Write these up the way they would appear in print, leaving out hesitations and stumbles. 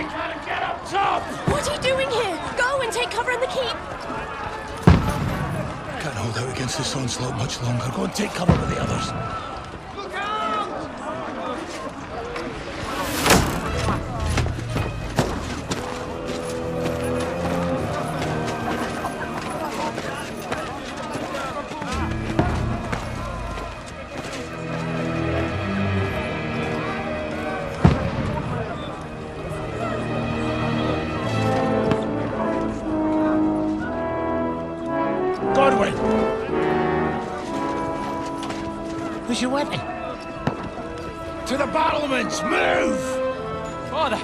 You gotta get up top! What are you doing here? Go and take cover in the keep! Can't hold out against this onslaught much longer. Go and take cover with the others. Look out! Godwin! Who's your weapon? To the battlements! Move! Father!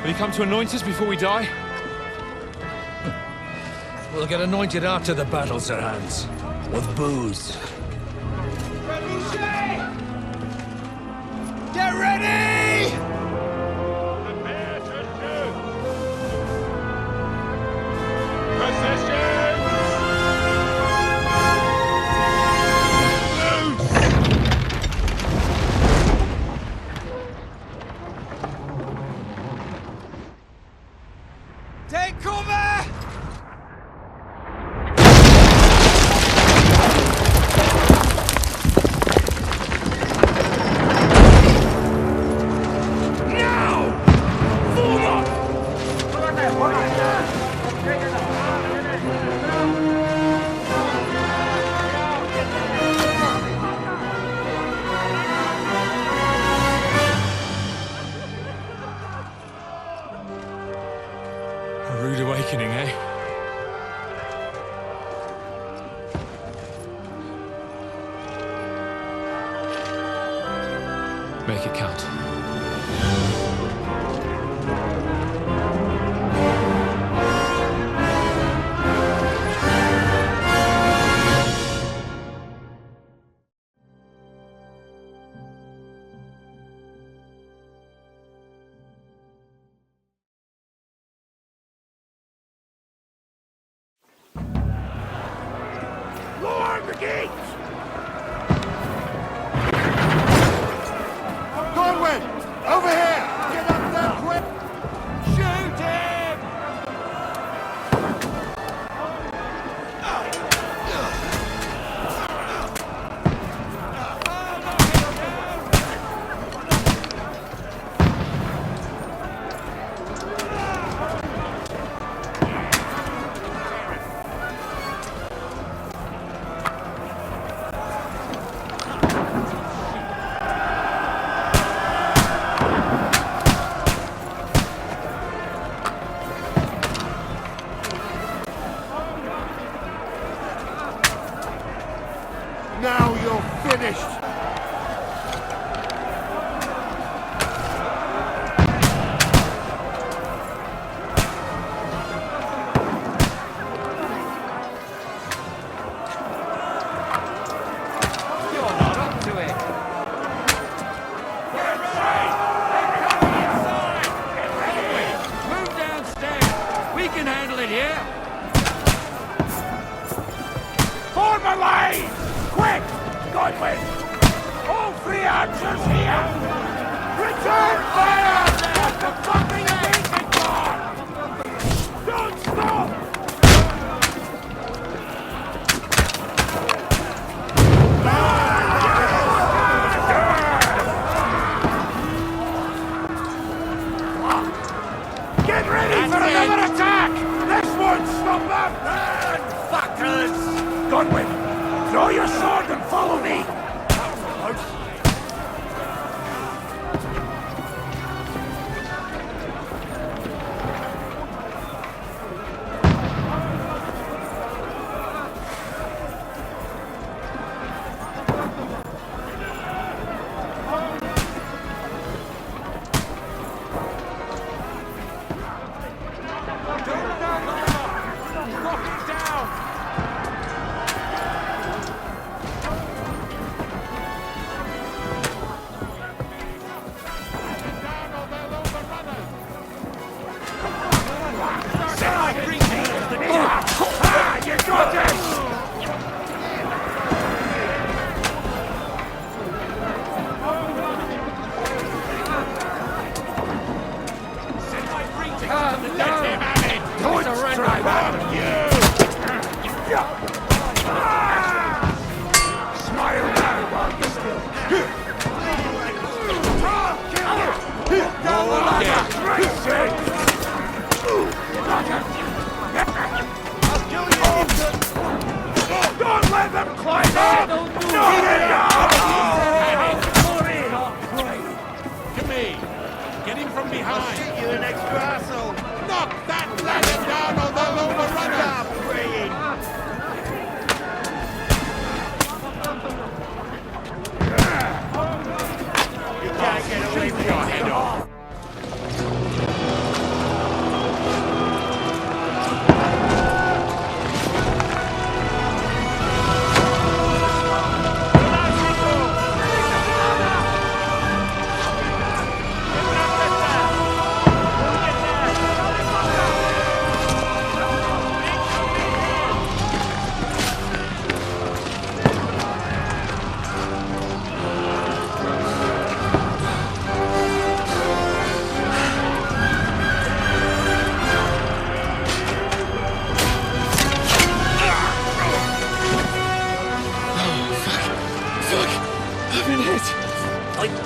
Will you come to anoint us before we die? We'll get anointed after the battle, Sir Hans. With booze. Get ready! Prepare to shoot! Position! Take cover! A rude awakening, eh? Make it count. Lower the gates! Godwin! Over here! Get up there quick! Shoot him! Now you're finished! You're not up to it! Move downstairs! We can handle it here! Form a line! Quick! Godwin! All three archers here! Return fire! What the fuck are you waiting for? Don't stop! Get ready for another attack! This won't stop them! Run, fuckers! Godwin, draw your sword and follow me! Smile now while you're still can. I'll kill you! Don't let them climb up! No! Come here. Get him from behind. You an extra asshole! Knock that ladder down or they'll overrun us! Stop praying! You can't get away with your head off!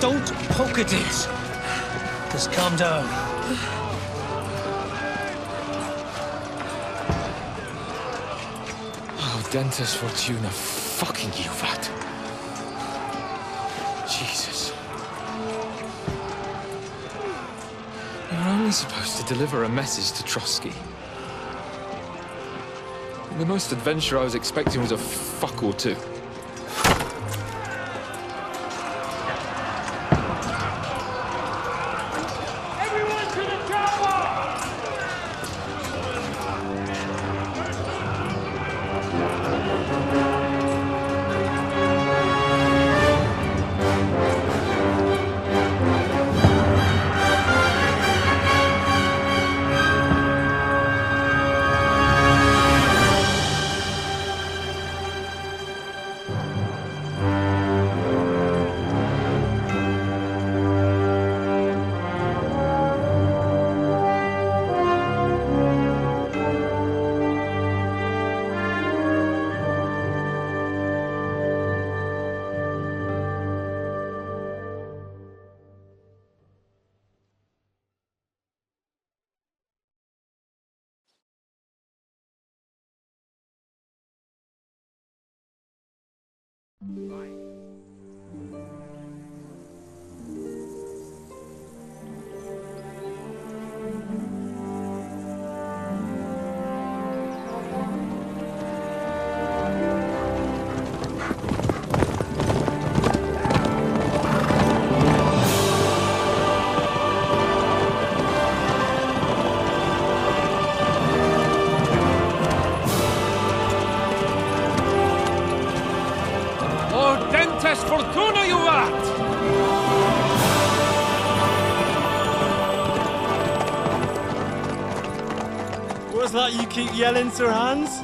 Don't poke at it. Just calm down. Oh, Dentes Fortuna, fucking you, Vat. Jesus. You're only supposed to deliver a message to Trotsky. The most adventure I was expecting was a fuck or two. Fortuna, you vat! What's that you keep yelling, Sir Hans?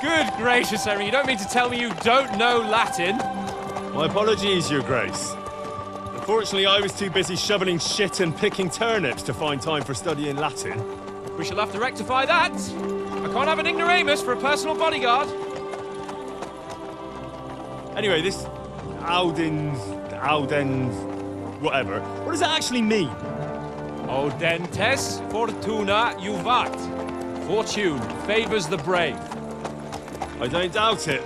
Good gracious, Henry, you don't mean to tell me you don't know Latin? My apologies, Your Grace. Unfortunately, I was too busy shoveling shit and picking turnips to find time for studying Latin. We shall have to rectify that. I can't have an ignoramus for a personal bodyguard. Anyway, this Audens, whatever. What does that actually mean? Audentes Fortuna Juvat. Fortune favors the brave. I don't doubt it.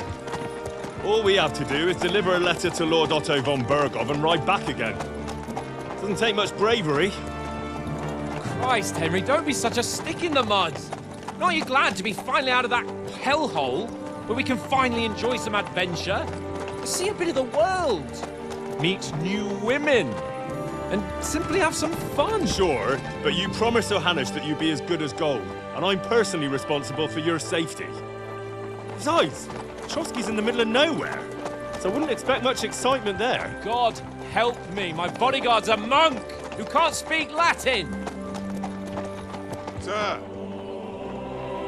All we have to do is deliver a letter to Lord Otto von Bergov and ride back again. Doesn't take much bravery. Christ, Henry, don't be such a stick in the mud. Aren't you glad to be finally out of that hellhole where we can finally enjoy some adventure? See a bit of the world, meet new women, and simply have some fun. Sure, but you promised Johannes that you'd be as good as gold, and I'm personally responsible for your safety. Besides, Trotsky's in the middle of nowhere, so I wouldn't expect much excitement there. God help me, my bodyguard's a monk who can't speak Latin. Sir!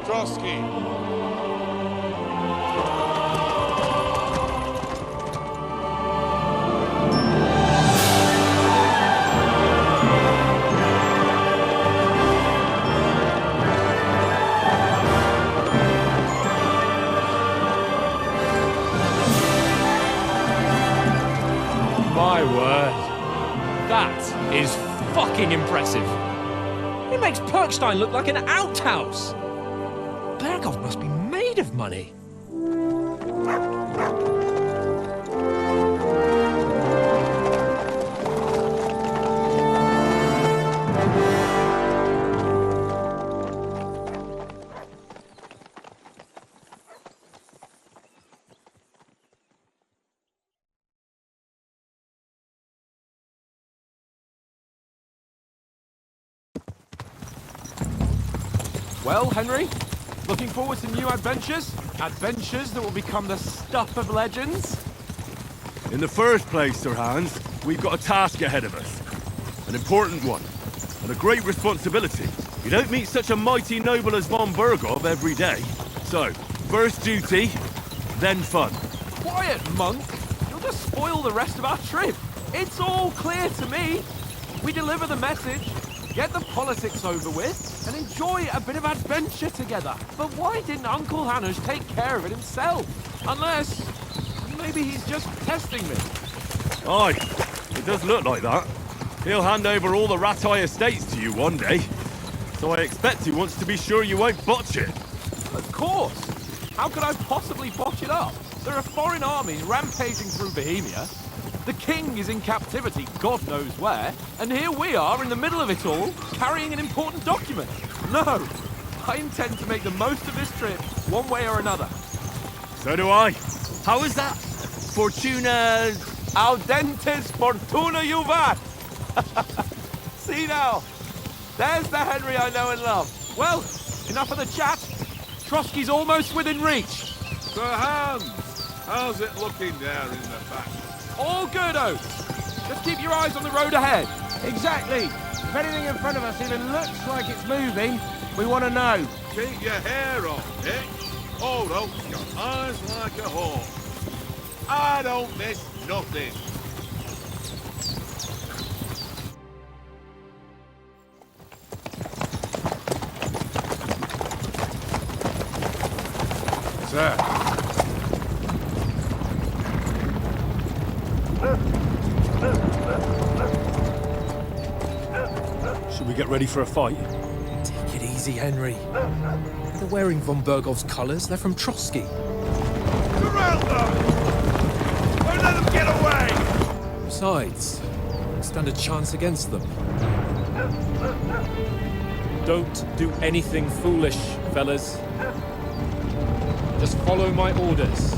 Trotsky! My word. That is fucking impressive. It makes Perkstein look like an outhouse. Berghoff must be made of money. Well, Henry, looking forward to new adventures? Adventures that will become the stuff of legends? In the first place, Sir Hans, we've got a task ahead of us. An important one, and a great responsibility. You don't meet such a mighty noble as von Berghoff every day. So, first duty, then fun. Quiet, monk! You'll just spoil the rest of our trip. It's all clear to me. We deliver the message, get the politics over with, and enjoy a bit of adventure together. But why didn't Uncle Hanush take care of it himself? Unless, maybe he's just testing me. Aye, it does look like that. He'll hand over all the Ratai estates to you one day. So I expect he wants to be sure you won't botch it. Of course! How could I possibly botch it up? There are foreign armies rampaging through Bohemia. The king is in captivity, God knows where, and here we are in the middle of it all, carrying an important document. No! I intend to make the most of this trip, one way or another. So do I. How is that? Fortuna... Audentes fortuna juvat! See now, there's the Henry I know and love. Well, enough of the chat. Trotsky's almost within reach. Sir Hans, how's it looking there in the back? All good, Oates. Just keep your eyes on the road ahead. Exactly. If anything in front of us even looks like it's moving, we want to know. Keep your hair on, Dick. Old Oak's got eyes like a hawk. I don't miss nothing. Sir. Should we get ready for a fight? Take it easy, Henry. They're wearing von Berghoff's colours. They're from Trotsky. Surround them! Don't let them get away! Besides, stand a chance against them. Don't do anything foolish, fellas. Just follow my orders.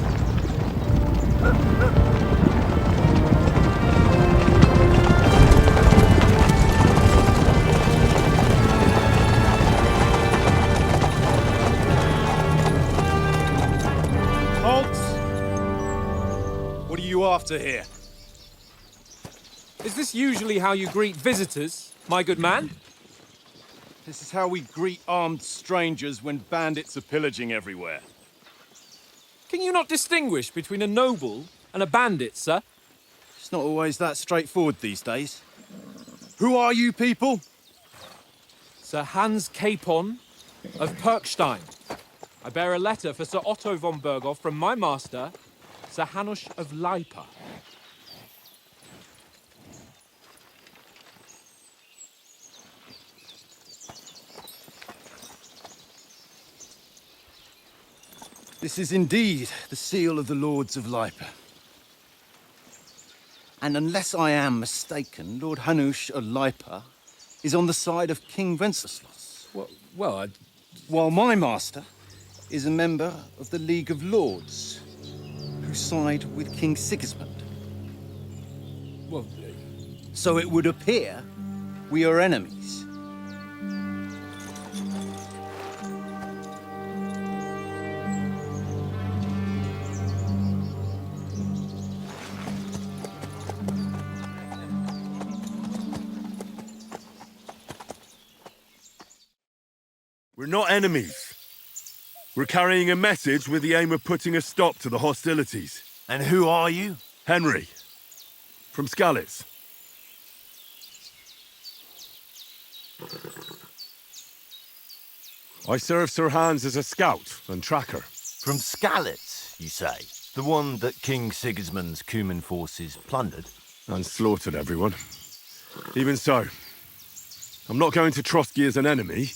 What are you after here? Is this usually how you greet visitors, my good man? This is how we greet armed strangers when bandits are pillaging everywhere. Can you not distinguish between a noble and a bandit, sir? It's not always that straightforward these days. Who are you people? Sir Hans Capon of Perkstein. I bear a letter for Sir Otto von Berghoff from my master, Sir Hanush of Lipa. This is indeed the seal of the Lords of Lipa. And unless I am mistaken, Lord Hanush of Lipa is on the side of King Wenceslas. While my master is a member of the League of Lords, who side with King Sigismund. So it would appear we are enemies. We're not enemies. We're carrying a message with the aim of putting a stop to the hostilities. And who are you? Henry, from Skalitz. I serve Sir Hans as a scout and tracker. From Skalitz, you say? The one that King Sigismund's Cuman forces plundered? and slaughtered everyone. Even so, I'm not going to Trotsky as an enemy,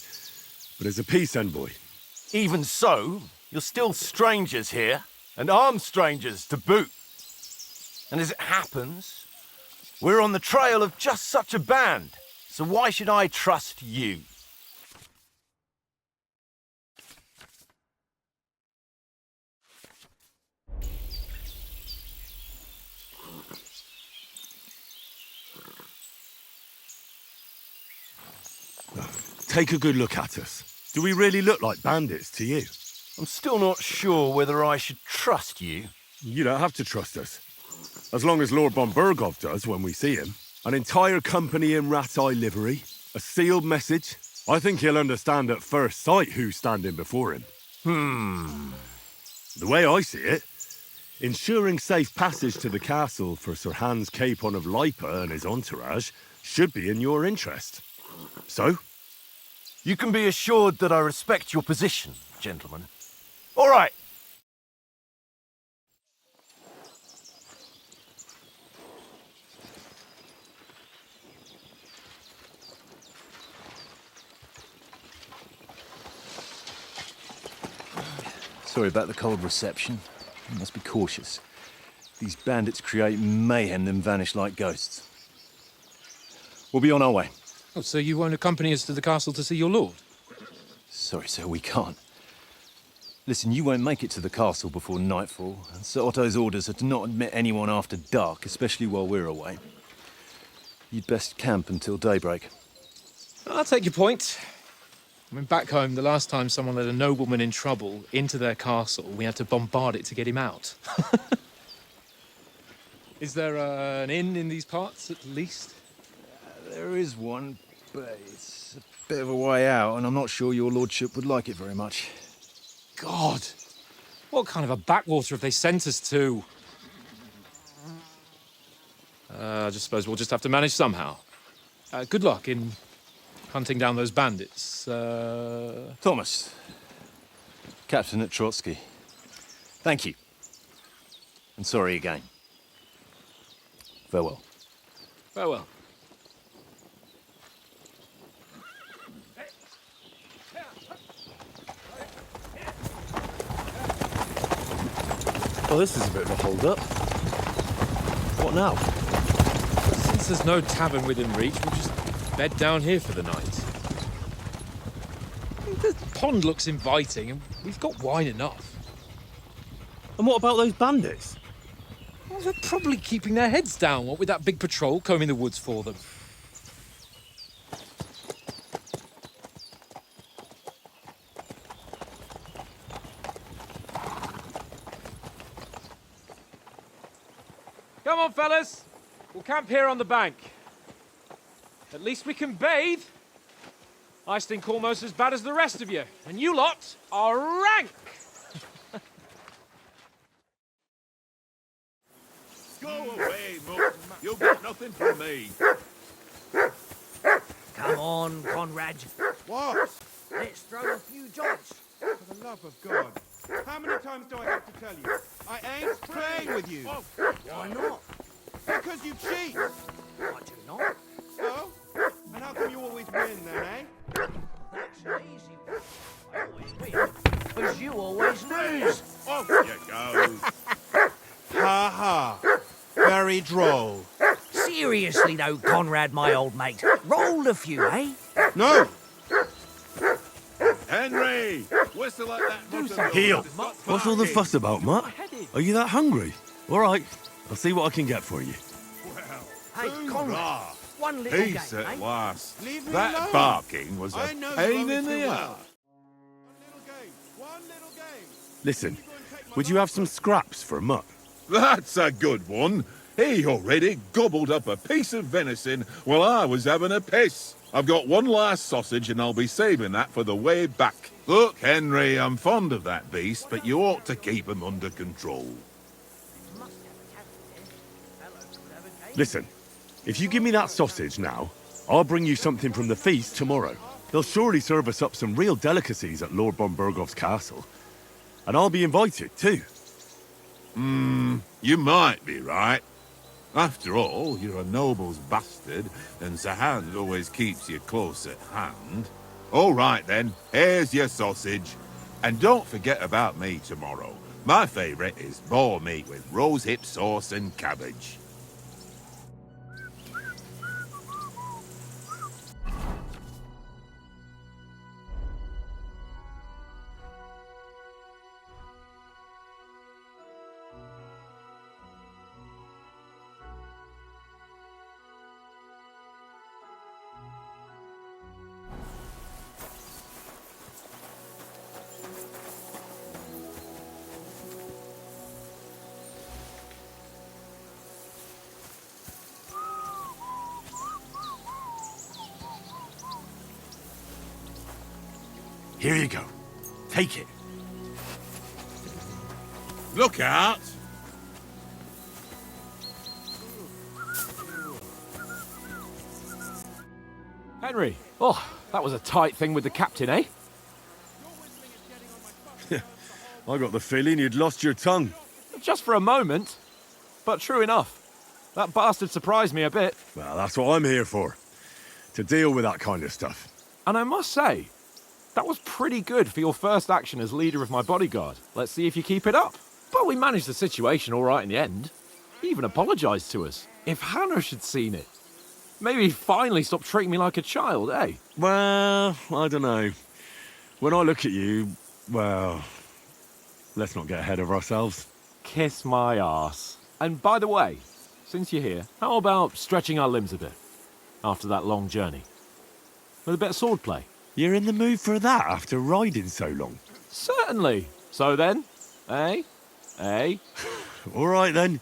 but as a peace envoy. Even so, you're still strangers here, and armed strangers to boot. And as it happens, we're on the trail of just such a band, so why should I trust you? Take a good look at us. Do we really look like bandits to you? I'm still not sure whether I should trust you. You don't have to trust us. As long as Lord von Burgov does when we see him. An entire company in rat-eye livery, a sealed message. I think he'll understand at first sight who's standing before him. The way I see it, ensuring safe passage to the castle for Sir Hans Capon of Lipa and his entourage should be in your interest. So? You can be assured that I respect your position, gentlemen. All right. Sorry about the cold reception. You must be cautious. These bandits create mayhem, then vanish like ghosts. We'll be on our way. Oh, so you won't accompany us to the castle to see your lord? Sorry, sir, we can't. Listen, you won't make it to the castle before nightfall, and Sir Otto's orders are to not admit anyone after dark, especially while we're away. You'd best camp until daybreak. I'll take your point. I mean, back home, the last time someone led a nobleman in trouble into their castle, we had to bombard it to get him out. Is there an inn in these parts, at least? There is one, but it's a bit of a way out, and I'm not sure your lordship would like it very much. God! What kind of a backwater have they sent us to? I just suppose we'll just have to manage somehow. Good luck in hunting down those bandits. Thomas, Captain at Trotsky. Thank you. And sorry again. Farewell. Farewell. Well, this is a bit of a hold-up. What now? Since there's no tavern within reach, we'll just bed down here for the night. The pond looks inviting, and we've got wine enough. And what about those bandits? Well, they're probably keeping their heads down, what with that big patrol combing the woods for them. Come on, fellas. We'll camp here on the bank. At least we can bathe. I stink almost as bad as the rest of you, and you lot are rank. Go away, Mook. You'll get nothing from me. Come on, Conrad. What? Let's throw a few jobs. For the love of God. How many times do I have to tell you? I ain't playing with you. Why not? Because you cheat. I do not. Oh? And how come you always win then, eh? That's an easy one. I always win, because you always lose. Off you go. Ha ha. Very droll. Seriously though, Conrad, my old mate. Roll a few, eh? No. Henry! Whistle at that button. Heel! What's all the fuss about, Matt? Are you that hungry? All right, I'll see what I can get for you. Hey, Conrad. One little Peace game, at eh? last. Leave me That alone. barking was a I know pain you in too the well. ass. One little game. Listen, would you have some scraps for Mutt? That's a good one. He already gobbled up a piece of venison while I was having a piss. I've got one last sausage and I'll be saving that for the way back. Look, Henry, I'm fond of that beast, but you ought to keep him under control. Listen, if you give me that sausage now, I'll bring you something from the feast tomorrow. They'll surely serve us up some real delicacies at Lord von Burgov's castle. And I'll be invited, too. You might be right. After all, you're a noble's bastard, and Sir Hans always keeps you close at hand. All right then, here's your sausage. And don't forget about me tomorrow. My favourite is boar meat with rosehip sauce and cabbage. Here you go. Take it. Look out! Henry, oh, that was a tight thing with the captain, eh? I got the feeling you'd lost your tongue. Just for a moment. But true enough. That bastard surprised me a bit. Well, that's what I'm here for. To deal with that kind of stuff. And I must say, that was pretty good for your first action as leader of my bodyguard. Let's see if you keep it up. But we managed the situation all right in the end. He even apologised to us. If Hanush had seen it, maybe he'd finally stop treating me like a child, eh? Well, I don't know. When I look at you, well, let's not get ahead of ourselves. Kiss my arse. And by the way, since you're here, how about stretching our limbs a bit after that long journey? With a bit of swordplay. You're in the mood for that after riding so long? Certainly. So then, eh? Eh? All right then.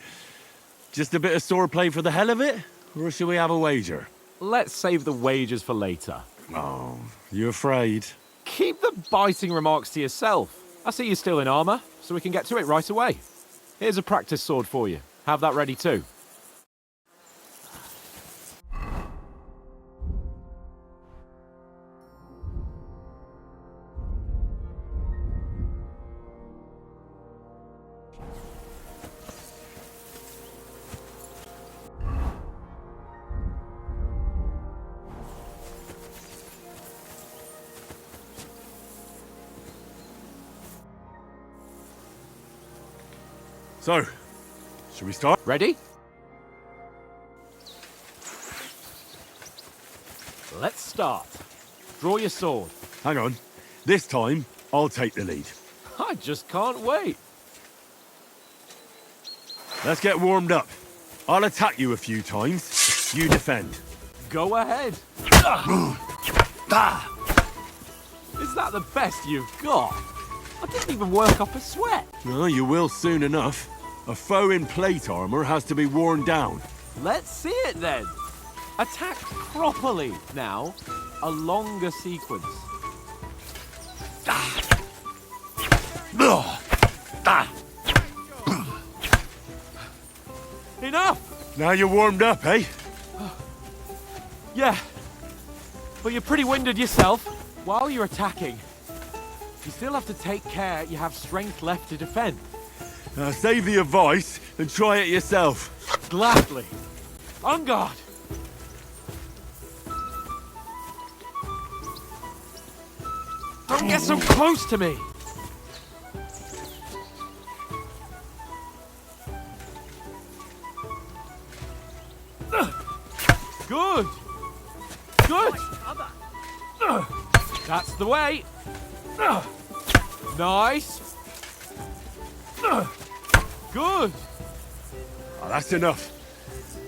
Just a bit of swordplay for the hell of it? Or shall we have a wager? Let's save the wagers for later. Oh, you afraid? Keep the biting remarks to yourself. I see you're still in armour, so we can get to it right away. Here's a practice sword for you. Have that ready too. So, should we start? Ready? Let's start. Draw your sword. Hang on. This time, I'll take the lead. I just can't wait. Let's get warmed up. I'll attack you a few times. You defend. Go ahead. Is that the best you've got? I didn't even work up a sweat. Oh, you will soon enough. A foe in plate armor has to be worn down. Let's see it then. Attack properly. Now, a longer sequence. Enough! Now you're warmed up, eh? Yeah. But you're pretty winded yourself. While you're attacking, you still have to take care you have strength left to defend. Save the advice and try it yourself. Gladly. On guard. Don't get so close to me. Good. Good. That's the way. Nice. Good. Oh, that's enough.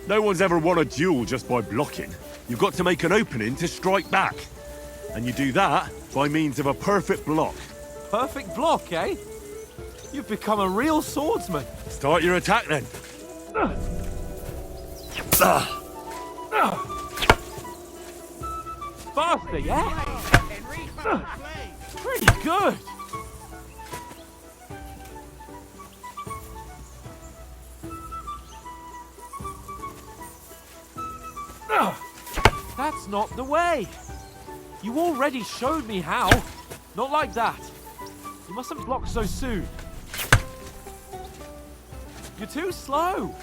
No one's ever won a duel just by blocking. You've got to make an opening to strike back. And you do that by means of a perfect block. Perfect block, eh? You've become a real swordsman. Start your attack then. Faster, yeah? Pretty good. That's not the way. You already showed me how. Not like that. You mustn't block so soon. You're too slow.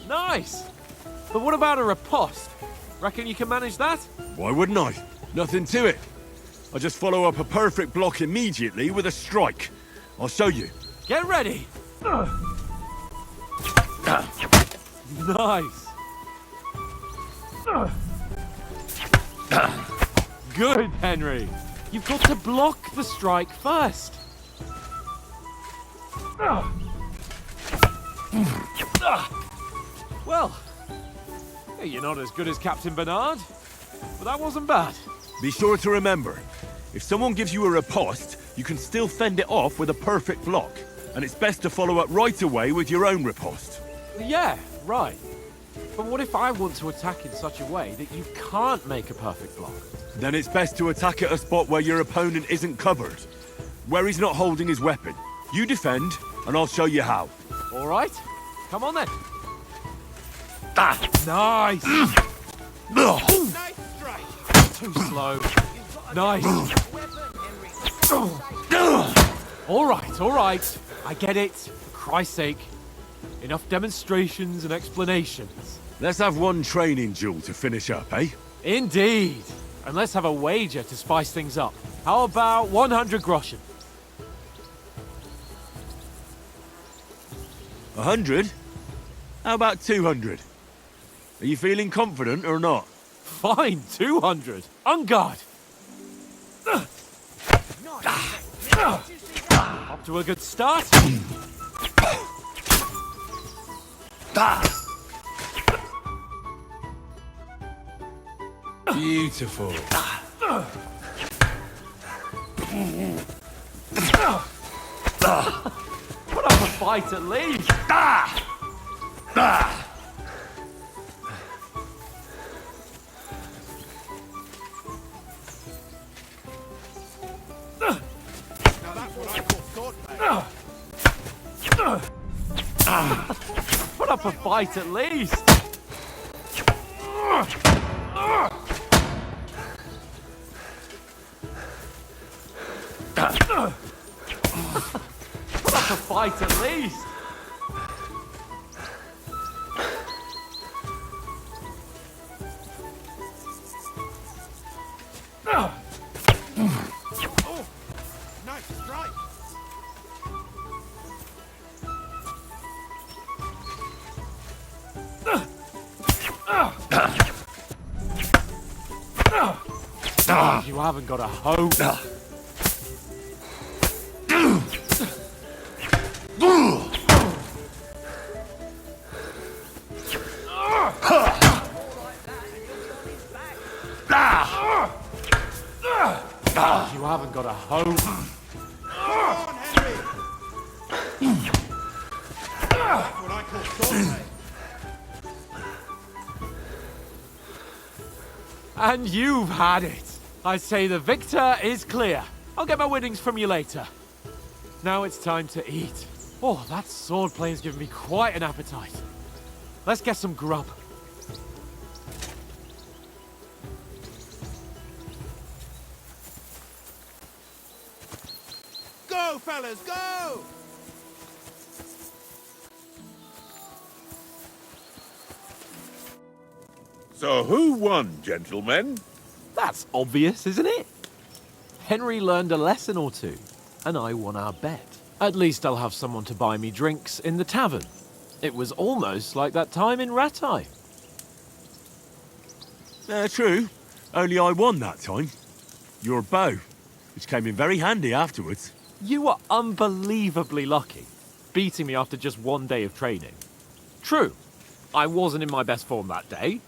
Nice! But what about a riposte? Reckon you can manage that? Why wouldn't I? Nothing to it. I just follow up a perfect block immediately with a strike. I'll show you. Get ready! Nice! Good, Henry! You've got to block the strike first! Well, you're not as good as Captain Bernard, but that wasn't bad. Be sure to remember, if someone gives you a riposte, you can still fend it off with a perfect block. And it's best to follow up right away with your own riposte. Yeah, right. But what if I want to attack in such a way that you can't make a perfect block? Then it's best to attack at a spot where your opponent isn't covered. Where he's not holding his weapon. You defend, and I'll show you how. All right. Come on then. Nice! Nice strike. Too slow. Nice. All right. I get it. For Christ's sake. Enough demonstrations and explanations. Let's have one training duel to finish up, eh? Indeed. And let's have a wager to spice things up. How about 100 groschen? 100? How about 200? Are you feeling confident or not? Fine, 200. On guard. Up to a good start. Beautiful. Put up a fight at least. Now that's what I call swordplay. Put up a fight at least. Put up a fight at least. Oh, nice strike. You haven't got a hope. You haven't got a hope. Come on, Henry. That's what I call swordplay. And you've had it. I say the victor is clear. I'll get my winnings from you later. Now it's time to eat. Oh, that swordplay has given me quite an appetite. Let's get some grub. Go, fellas, go! So who won, gentlemen? That's obvious, isn't it? Henry learned a lesson or two, and I won our bet. At least I'll have someone to buy me drinks in the tavern. It was almost like that time in Rattay. True. Only I won that time. Your bow, which came in very handy afterwards. You were unbelievably lucky, beating me after just one day of training. True, I wasn't in my best form that day.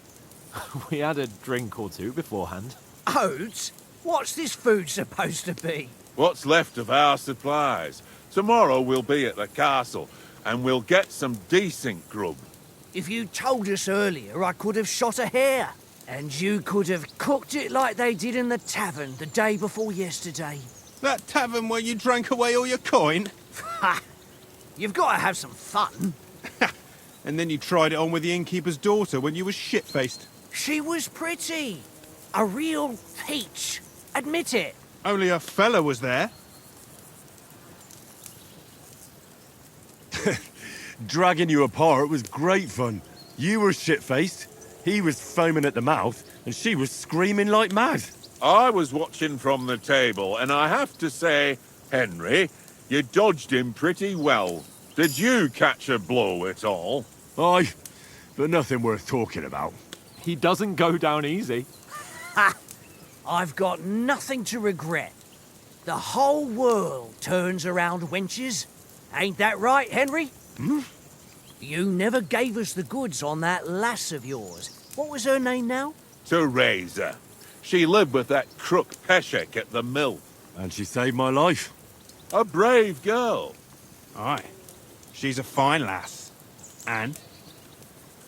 We had a drink or two beforehand. Oats? What's this food supposed to be? What's left of our supplies. Tomorrow we'll be at the castle, and we'll get some decent grub. If you told us earlier, I could have shot a hare. And you could have cooked it like they did in the tavern the day before yesterday. That tavern where you drank away all your coin? Ha! You've got to have some fun. And then you tried it on with the innkeeper's daughter when you were shit-faced. She was pretty. A real peach. Admit it. Only a fella was there. Dragging you apart was great fun. You were shit-faced, he was foaming at the mouth, and she was screaming like mad. I was watching from the table, and I have to say, Henry, you dodged him pretty well. Did you catch a blow at all? Aye, but nothing worth talking about. He doesn't go down easy. Ha! I've got nothing to regret. The whole world turns around wenches. Ain't that right, Henry? Hmm? You never gave us the goods on that lass of yours. What was her name now? Teresa. She lived with that crook Peshek at the mill. And she saved my life. A brave girl. Aye. She's a fine lass. And?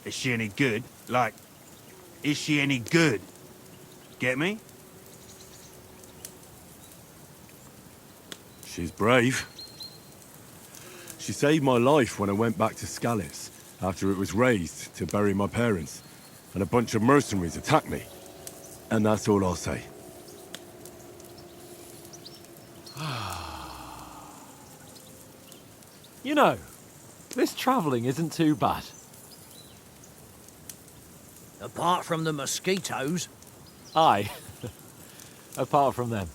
Is she any good? Like, is she any good? Get me? She's brave. She saved my life when I went back to Scalitz after it was razed to bury my parents, and a bunch of mercenaries attacked me. And that's all I'll say. You know, this travelling isn't too bad. Apart from the mosquitoes. Aye. Apart from them.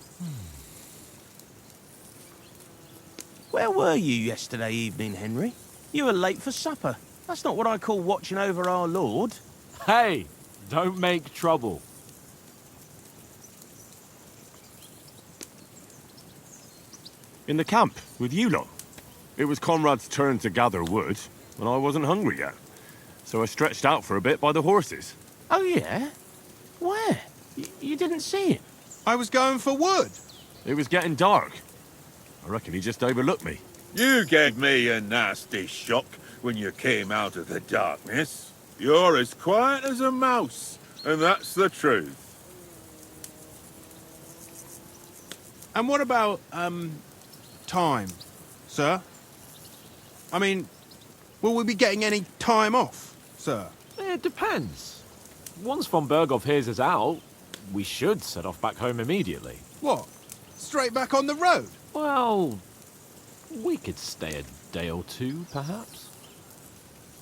Where were you yesterday evening, Henry? You were late for supper. That's not what I call watching over our Lord. Hey, don't make trouble. In the camp, with you lot. It was Conrad's turn to gather wood, and I wasn't hungry yet. So I stretched out for a bit by the horses. Oh, yeah? Where? You didn't see him? I was going for wood. It was getting dark. I reckon he just overlooked me. You gave me a nasty shock when you came out of the darkness. You're as quiet as a mouse, and that's the truth. And what about, time, sir? I mean, will we be getting any time off, sir? It depends. Once von Berghoff hears us out, we should set off back home immediately. What? Straight back on the road? Well, we could stay a day or two, perhaps.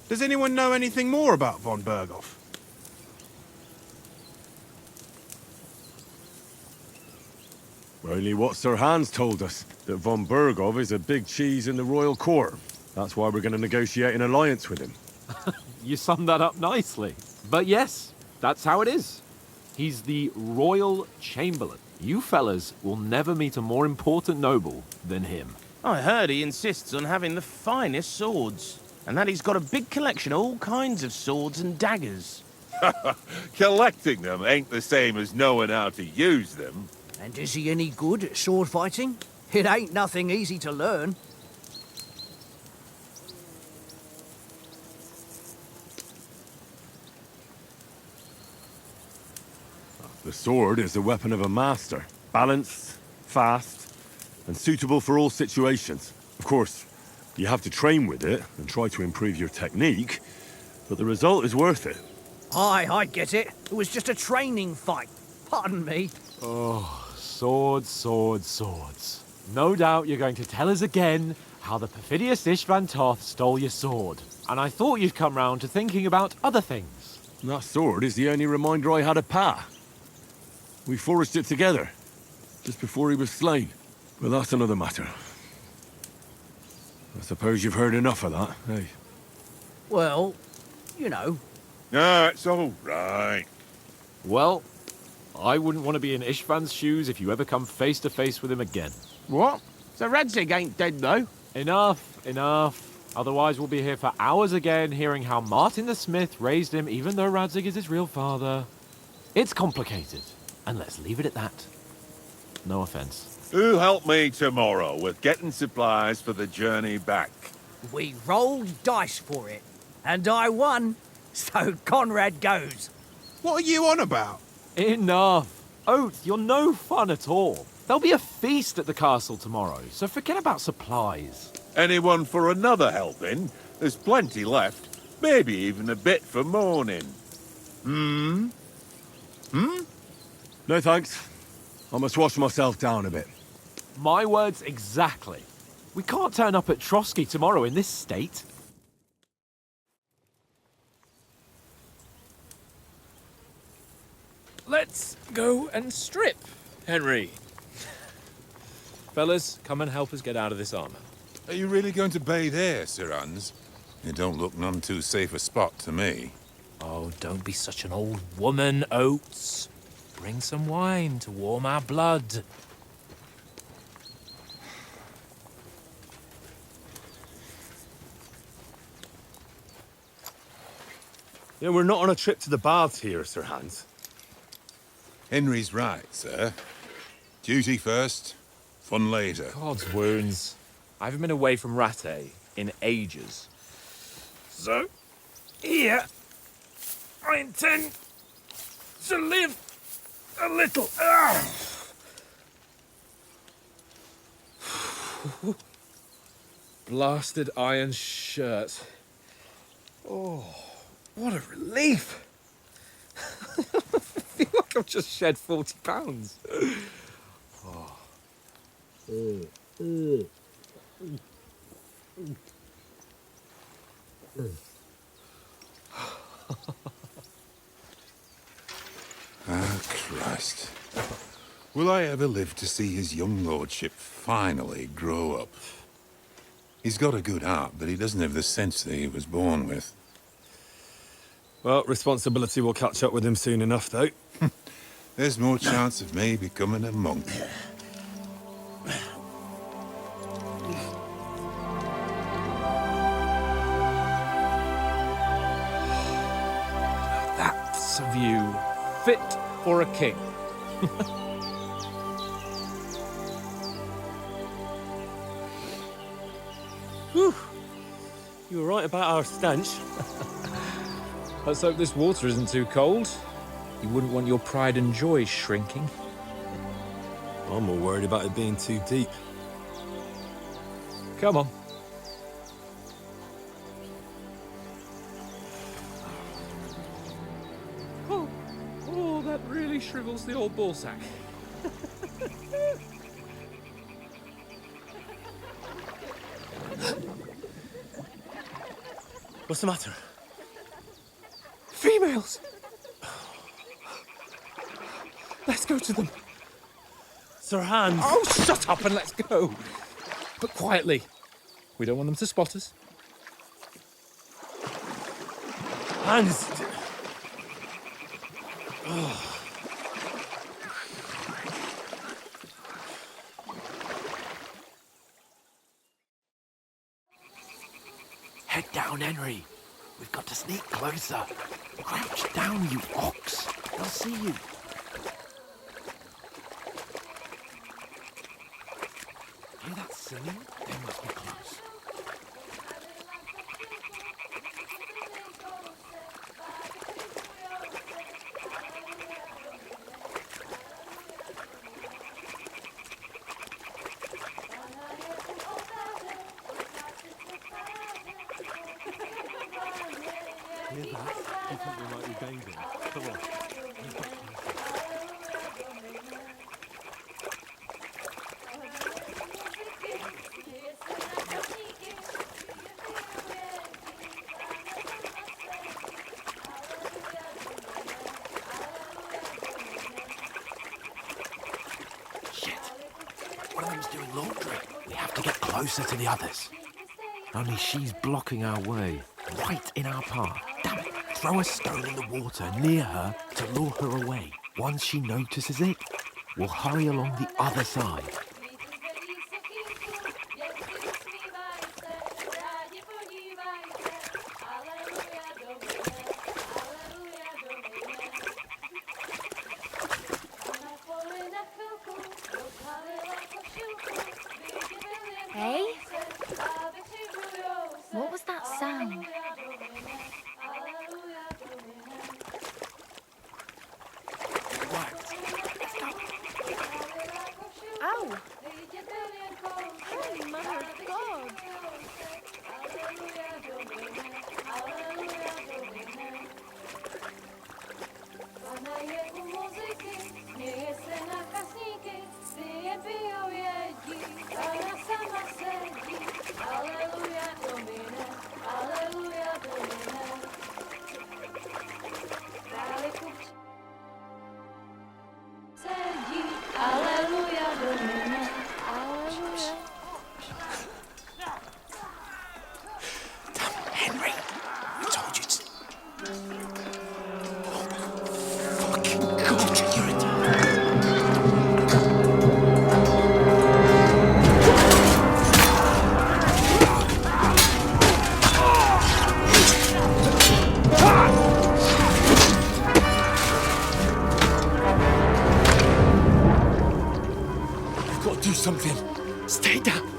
Does anyone know anything more about von Berghoff? Only what Sir Hans told us, that von Berghoff is a big cheese in the royal court. That's why we're going to negotiate an alliance with him. You summed that up nicely. But yes, that's how it is. He's the Royal Chamberlain. You fellas will never meet a more important noble than him. I heard he insists on having the finest swords, and that he's got a big collection of all kinds of swords and daggers. Collecting them ain't the same as knowing how to use them. And is he any good at sword fighting? It ain't nothing easy to learn. The sword is the weapon of a master. Balanced, fast, and suitable for all situations. Of course, you have to train with it and try to improve your technique, but the result is worth it. Aye, I get it. It was just a training fight. Pardon me. Oh, swords, swords, swords. No doubt you're going to tell us again how the perfidious Istvan Toth stole your sword. And I thought you'd come round to thinking about other things. That sword is the only reminder I had of Pa. We forged it together, just before he was slain. But that's another matter. I suppose you've heard enough of that, eh? Well, you know. No, it's all right. Well, I wouldn't want to be in Istvan's shoes if you ever come face to face with him again. What? So Radzig ain't dead, though? Enough, enough. Otherwise we'll be here for hours again hearing how Martin the Smith raised him even though Radzig is his real father. It's complicated, and let's leave it at that. No offense. Who'll help me tomorrow with getting supplies for the journey back? We rolled dice for it, and I won, so Conrad goes. What are you on about? Enough. Oath, you're no fun at all. There'll be a feast at the castle tomorrow, so forget about supplies. Anyone for another helping? There's plenty left. Maybe even a bit for morning. Hmm? No thanks. I must wash myself down a bit. My words exactly. We can't turn up at Trotsky tomorrow in this state. Let's go and strip, Henry. Fellas, come and help us get out of this armor. Are you really going to bathe here, Sir Hans? It don't look none too safe a spot to me. Oh, don't be such an old woman, Oates. Bring some wine to warm our blood. Yeah, we're not on a trip to the baths here, Sir Hans. Henry's right, sir. Duty first, fun later. God's wounds. I haven't been away from Rattay in ages. So, here, I intend to live a little. Blasted iron shirt. Oh, what a relief. I feel like I've just shed 40 pounds. Oh. Ah, Christ. Will I ever live to see his young lordship finally grow up? He's got a good heart, but he doesn't have the sense that he was born with. Well, responsibility will catch up with him soon enough, though. There's more chance of me becoming a monk. That's a view fit for a king. Whew. You were right about our stench. Let's hope this water isn't too cold. You wouldn't want your pride and joy shrinking. I'm more worried about it being too deep. Come on. Oh, that really shrivels the old ball sack. What's the matter? Females! Let's go to them. Sir Hans! Oh, shut up and let's go. But quietly. We don't want them to spot us. Hans! Head down, Henry. We've got to sneak closer. Crouch down, you ox. They'll see you. Hear that singing? They must be close. Hear that? You think we might be bathing? Come on. Shit. One of them's doing laundry. We have to get closer to the others. Only she's blocking our way. Right in our path. Damn it. Throw a stone in the water near her to lure her away. Once she notices it, we'll hurry along the other side. Hey? What was that sound? Ow! Holy Mother of God!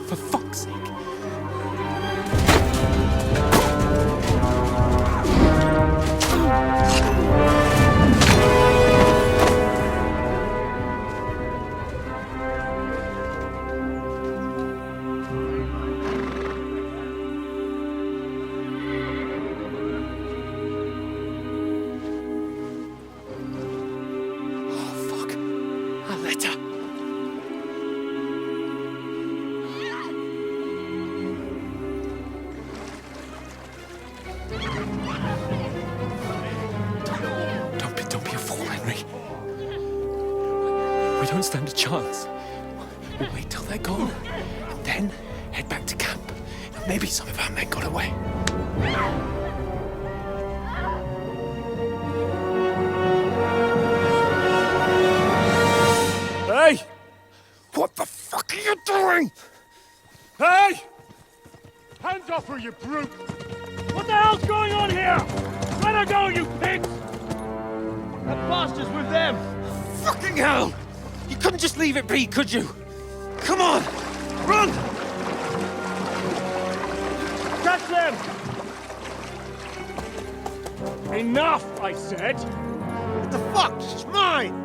For fuck's sake. Don't be a fool, Henry. We don't stand a chance. We'll wait till they're gone, and then head back to camp. Maybe some of our men got away. Hey! What the fuck are you doing? Hey! Hands off her, you brute! What the hell's going on here? Let her go, you pigs! That bastard's with them! Fucking hell! You couldn't just leave it be, could you? Come on! Run! Catch them! Enough, I said! What the fuck? It's mine!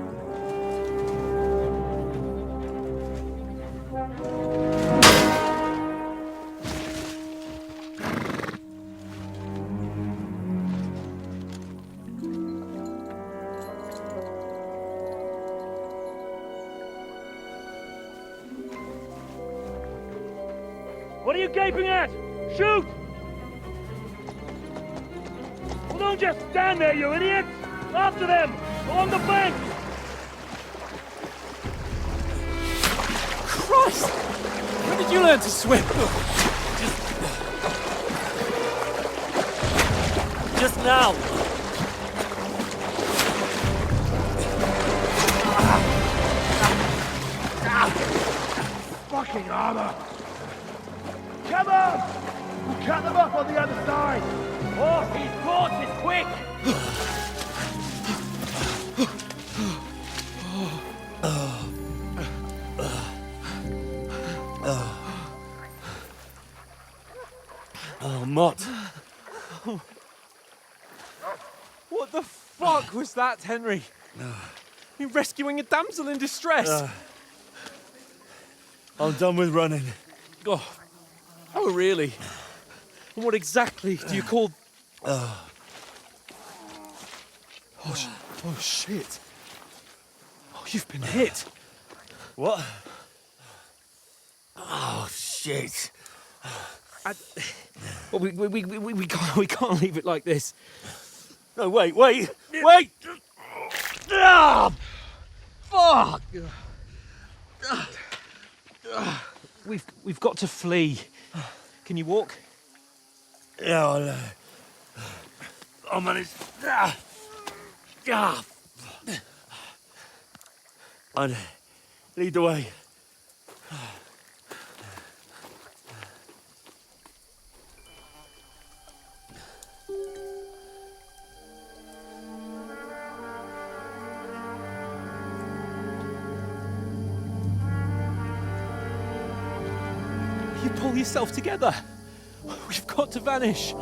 What are you gaping at? Shoot! Well, don't just stand there, you idiots! After them! Along the bank! Christ! When did you learn to swim? Just now. Fucking armor! Come on! We'll cut them up on the other side! Oh, his horse is quick! Oh, Mott. What the fuck was that, Henry? You rescuing a damsel in distress? I'm done with running. Oh, really? And what exactly do you call... Oh, shit. Oh, you've been hit. What? Oh, shit. Well, we can't leave it like this. No, wait! Ah! Fuck! We've got to flee. Can you walk? Yeah, I'll manage. I'd lead the way. You pull yourself together. We've got to vanish.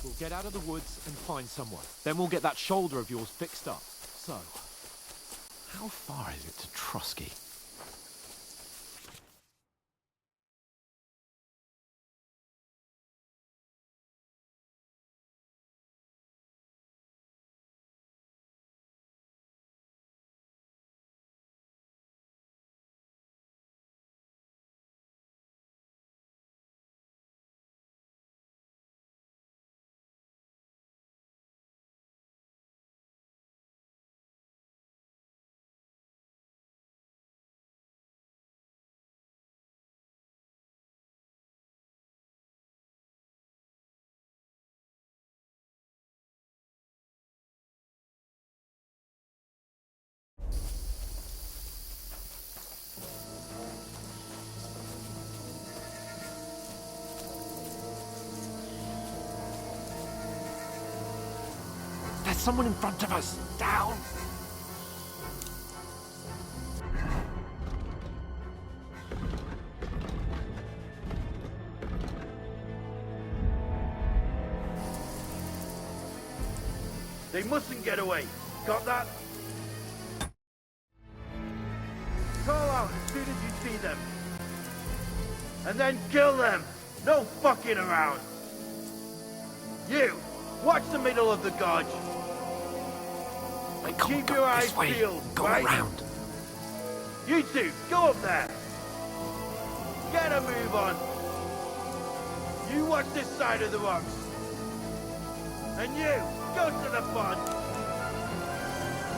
We'll get out of the woods and find someone. Then we'll get that shoulder of yours fixed up. So, how far is it to Trusky? There's someone in front of us. Down. They mustn't get away. Got that? Call out as soon as you see them. And then kill them. No fucking around. You, watch the middle of the gorge. We can't Keep go your eyes this way. peeled, Go right? around. You two, go up there. Get a move on. You watch this side of the rocks. And you, go to the pond.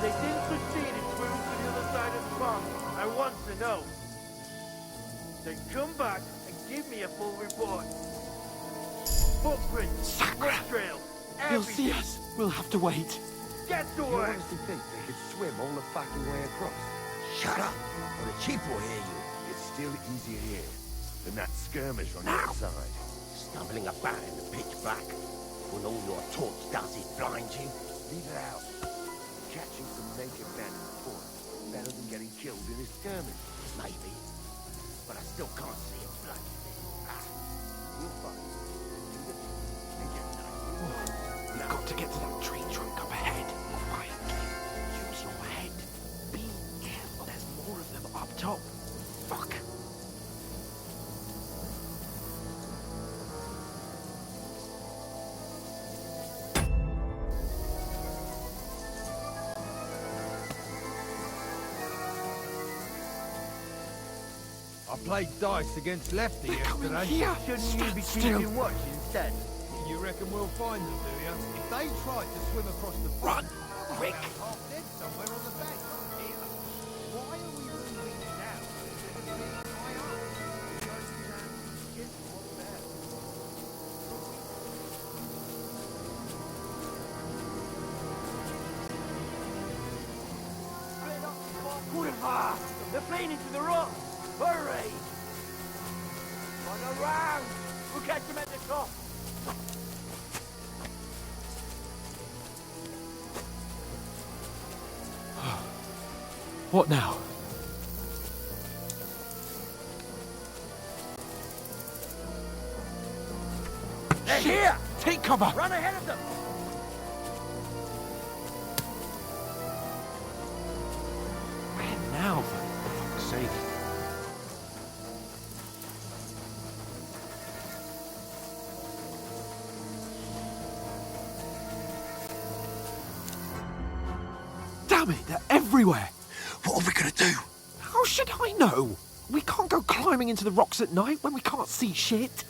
They didn't succeed in moving to the other side of the pond. I want to know. Then come back and give me a full report. Footprints, Sakra! foot trails, He'll see everything. us. We'll have to wait. Get to You work. honestly think they could swim all the fucking way across? Shut up, or the chief will hear you. It's still easier here than that skirmish on the Now. other side. Stumbling about in the pitch black when all your torch does is blind you. Leave it out. Catching some naked men in the forest better than getting killed in a skirmish. Maybe. But I still can't see a bloody thing. We'll find it. And get nice. We've got to get to that tree trunk up ahead. Quietly. Use your head. Be careful. There's more of them up top. Fuck. I played dice against Lefty They're coming yesterday. here. Shouldn't you be Stand still. keeping watch instead? You reckon we'll find them, do you? If they tried to swim across the Run, pond, quick. they're half dead somewhere on the bank. Here. Why are we moving now? High up. It's not bad. Kurva! They're playing into the rock! Hurry! Run around! We'll catch them at the top! What now? They're here! Take cover! Run ahead of them! Where now, for fuck's sake? Damn it, they're everywhere! What are we gonna do? How should I know? We can't go climbing into the rocks at night when we can't see shit.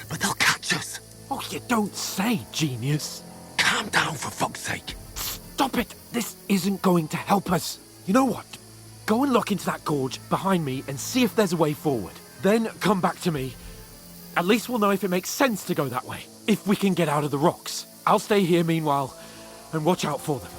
But they'll catch us. Oh, you don't say, genius. Calm down, for fuck's sake. Stop it! This isn't going to help us. You know what? Go and look into that gorge behind me and see if there's a way forward. Then come back to me. At least we'll know if it makes sense to go that way. If we can get out of the rocks. I'll stay here meanwhile and watch out for them.